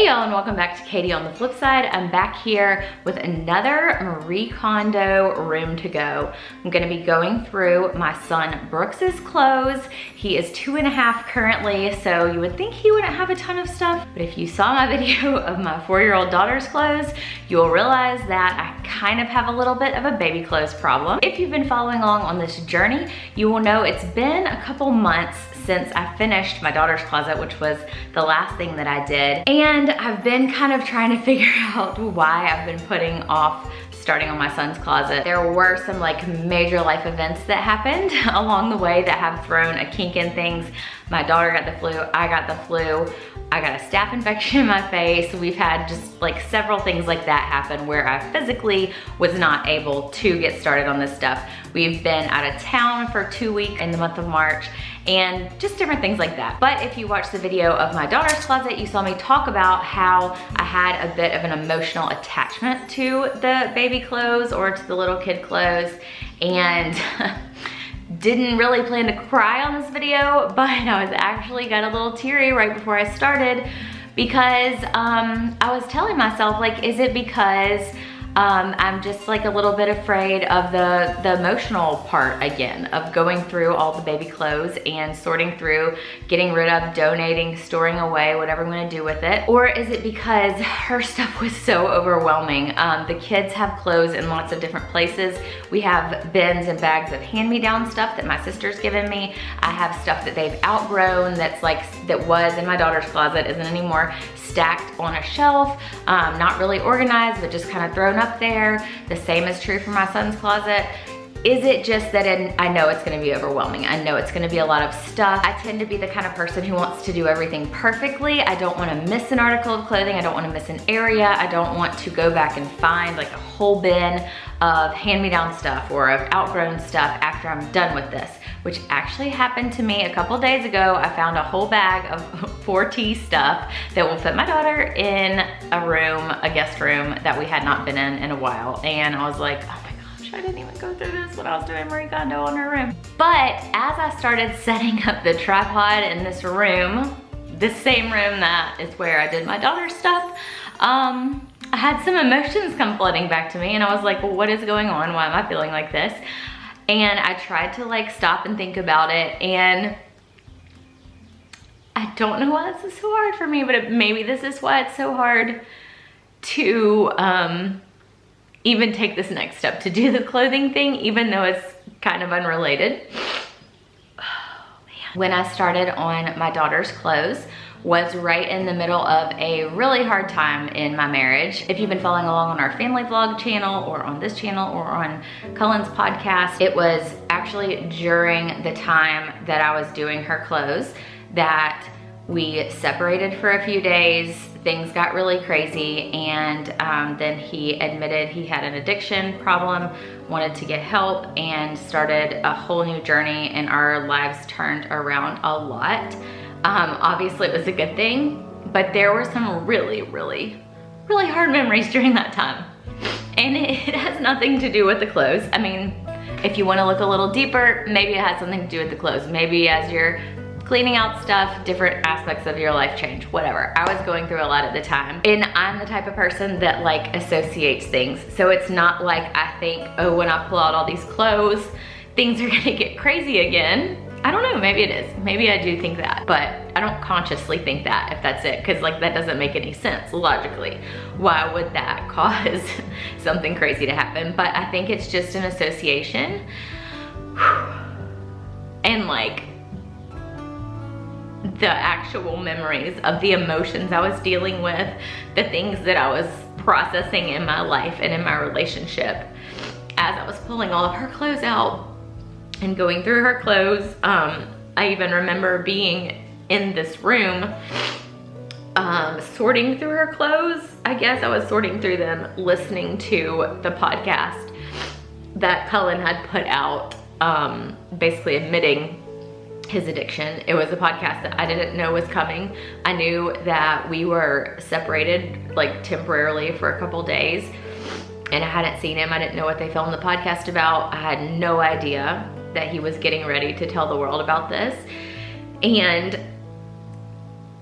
Hey y'all, and welcome back to Katie on the Flip Side. I'm back here with another Marie Kondo room to go. I'm gonna be going through my son Brooks's clothes. He is 2.5 currently, so you would think he wouldn't have a ton of stuff, but if you saw my video of my 4-year-old daughter's clothes, you'll realize that I kind of have a little bit of a baby clothes problem. If you've been following along on this journey, you will know it's been a couple months since I finished my daughter's closet, which was the last thing that I did. And I've been kind of trying to figure out why I've been putting off starting on my son's closet. There were some like major life events that happened along the way that have thrown a kink in things. My daughter got the flu, I got the flu, I got a staph infection in my face. We've had just like several things like that happen where I physically was not able to get started on this stuff. We've been out of town for 2 weeks in the month of March and just different things like that. But if you watched the video of my daughter's closet, you saw me talk about how I had a bit of an emotional attachment to the baby clothes or to the little kid clothes, and didn't really plan to cry on this video, but I was actually got a little teary right before I started because I was telling myself, like, is it because I'm just like a little bit afraid of the emotional part again, of going through all the baby clothes and sorting through, getting rid of, donating, storing away, whatever I'm gonna do with it? Or is it because her stuff was so overwhelming? The kids have clothes in lots of different places. We have bins and bags of hand-me-down stuff that my sister's given me. I have stuff that they've outgrown that's like, that was in my daughter's closet, isn't anymore, stacked on a shelf, not really organized, but just kind of thrown up there. The same is true for my son's closet. Is it just that I know it's gonna be overwhelming? I know it's gonna be a lot of stuff. I tend to be the kind of person who wants to do everything perfectly. I don't wanna miss an article of clothing. I don't wanna miss an area. I don't want to go back and find like a whole bin of hand-me-down stuff or of outgrown stuff after I'm done with this, which actually happened to me a couple days ago. I found a whole bag of 4T stuff that will fit my daughter in a room, a guest room that we had not been in a while. And I was like, oh my gosh, I didn't even go through this when I was doing Marie Kondo in her room. But as I started setting up the tripod in this room, this same room that is where I did my daughter's stuff, I had some emotions come flooding back to me, and I was like, well, what is going on? Why am I feeling like this? And I tried to like stop and think about it, and I don't know why this is so hard for me, but maybe this is why it's so hard to even take this next step to do the clothing thing, even though it's kind of unrelated. Oh, man. When I started on my daughter's clothes was right in the middle of a really hard time in my marriage. If you've been following along on our family vlog channel or on this channel or on Cullen's podcast, it was actually during the time that I was doing her clothes that we separated for a few days. Things got really crazy, and then he admitted he had an addiction problem, wanted to get help, and started a whole new journey, and our lives turned around a lot. Obviously it was a good thing, but there were some really hard memories during that time. And it has nothing to do with the clothes. I mean, if you wanna look a little deeper, maybe it has something to do with the clothes. Maybe as you're cleaning out stuff, different aspects of your life change, whatever. I was going through a lot at the time. And I'm the type of person that like associates things. So it's not like I think, oh, when I pull out all these clothes, things are gonna get crazy again. I don't know, maybe it is. Maybe I do think that, but I don't consciously think that, if that's it, because like that doesn't make any sense logically. Why would that cause something crazy to happen? But I think it's just an association. And like the actual memories of the emotions I was dealing with, the things that I was processing in my life and in my relationship as I was pulling all of her clothes out and going through her clothes. I even remember being in this room sorting through her clothes. I guess I was sorting through them, listening to the podcast that Cullen had put out, basically admitting his addiction. It was a podcast that I didn't know was coming. I knew that we were separated like temporarily for a couple days, and I hadn't seen him. I didn't know what they filmed the podcast about. I had no idea that he was getting ready to tell the world about this. And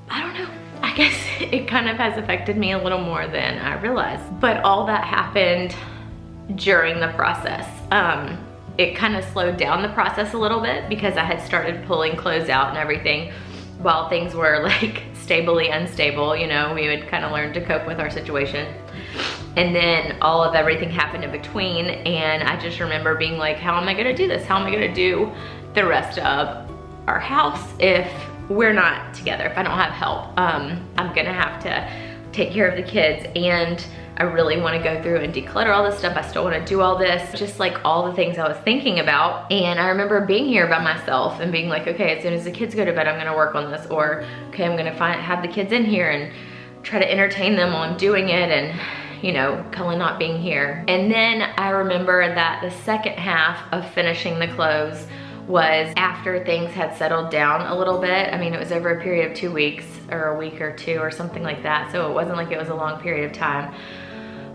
I don't know, I I guess it kind of has affected me a little more than I realized. But all that happened during the process. It kind of slowed down the process a little bit because I had started pulling clothes out and everything while things were like stably unstable. You know, we would kind of learn to cope with our situation. And then all of everything happened in between, and I just remember being like, how am I gonna do this? How am I gonna do the rest of our house if we're not together, if I don't have help? I'm gonna have to take care of the kids, and I really wanna go through and declutter all this stuff. I still wanna do all this, just like all the things I was thinking about. And I remember being here by myself and being like, okay, as soon as the kids go to bed, I'm gonna work on this. Or, okay, I'm gonna have the kids in here and try to entertain them while I'm doing it, and you know, Cullen not being here. And then I remember that the second half of finishing the clothes was after things had settled down a little bit. I mean, it was over a period of 2 weeks or a week or two or something like that. So it wasn't like it was a long period of time.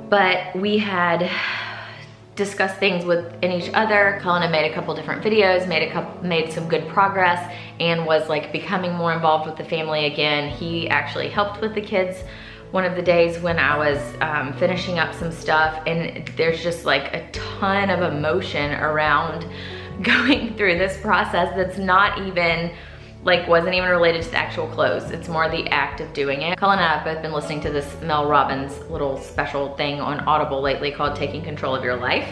But we had discussed things within each other. Cullen had made a couple different videos, made some good progress, and was like becoming more involved with the family again. He actually helped with the kids one of the days when I was finishing up some stuff, and there's just like a ton of emotion around going through this process that's not even, like, wasn't even related to the actual clothes. It's more the act of doing it. Cullen and I have both been listening to this Mel Robbins little special thing on Audible lately called Taking Control of Your Life.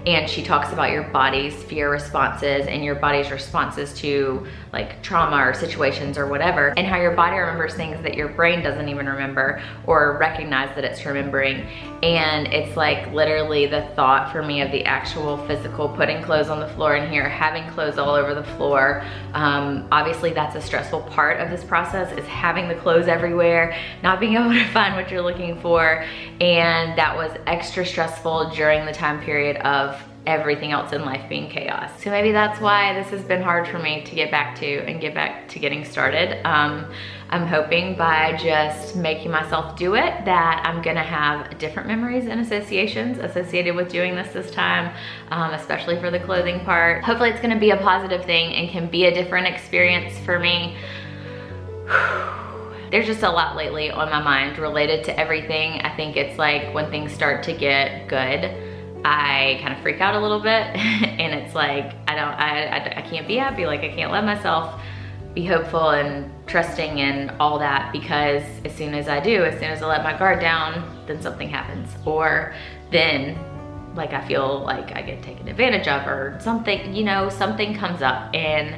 And she talks about your body's fear responses and your body's responses to like trauma or situations or whatever, and how your body remembers things that your brain doesn't even remember or recognize that it's remembering. And it's like literally the thought for me of the actual physical putting clothes on the floor in here, having clothes all over the floor. Obviously that's a stressful part of this process, is having the clothes everywhere, not being able to find what you're looking for. And that was extra stressful during the time period of everything else in life being chaos. So maybe that's why this has been hard for me to get back to and get back to getting started. I'm hoping by just making myself do it that I'm gonna have different memories and associations associated with doing this time, especially for the clothing part. Hopefully it's gonna be a positive thing and can be a different experience for me. There's just a lot lately on my mind related to everything. I think it's like when things start to get good, I kind of freak out a little bit, and it's like I can't be happy. Like I can't let myself be hopeful and trusting and all that, because as soon as I do, as soon as I let my guard down, then something happens, or then like I feel like I get taken advantage of, or something, you know, something comes up, and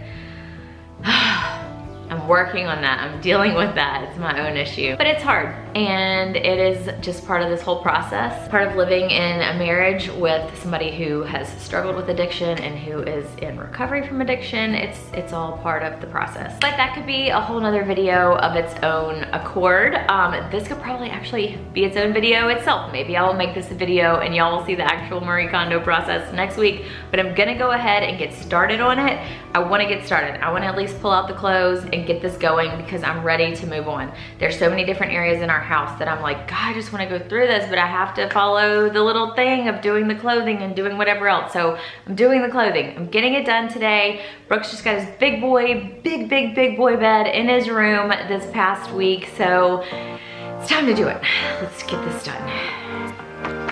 I'm working on that. I'm dealing with that. It's my own issue, but it's hard, and it is just part of this whole process, part of living in a marriage with somebody who has struggled with addiction and who is in recovery from addiction. It's all part of the process. But that could be a whole nother video of its own accord. This could probably actually be its own video itself. Maybe I'll make this a video and y'all will see the actual Marie Kondo process next week, but I'm gonna go ahead and get started on it. I wanna get started. I wanna at least pull out the clothes and get this going, because I'm ready to move on. There's so many different areas in our house that I'm like, God, I just want to go through this, but I have to follow the little thing of doing the clothing and doing whatever else. So I'm doing the clothing. I'm getting it done today. Brooks just got his big boy bed in his room this past week. So it's time to do it. Let's get this done.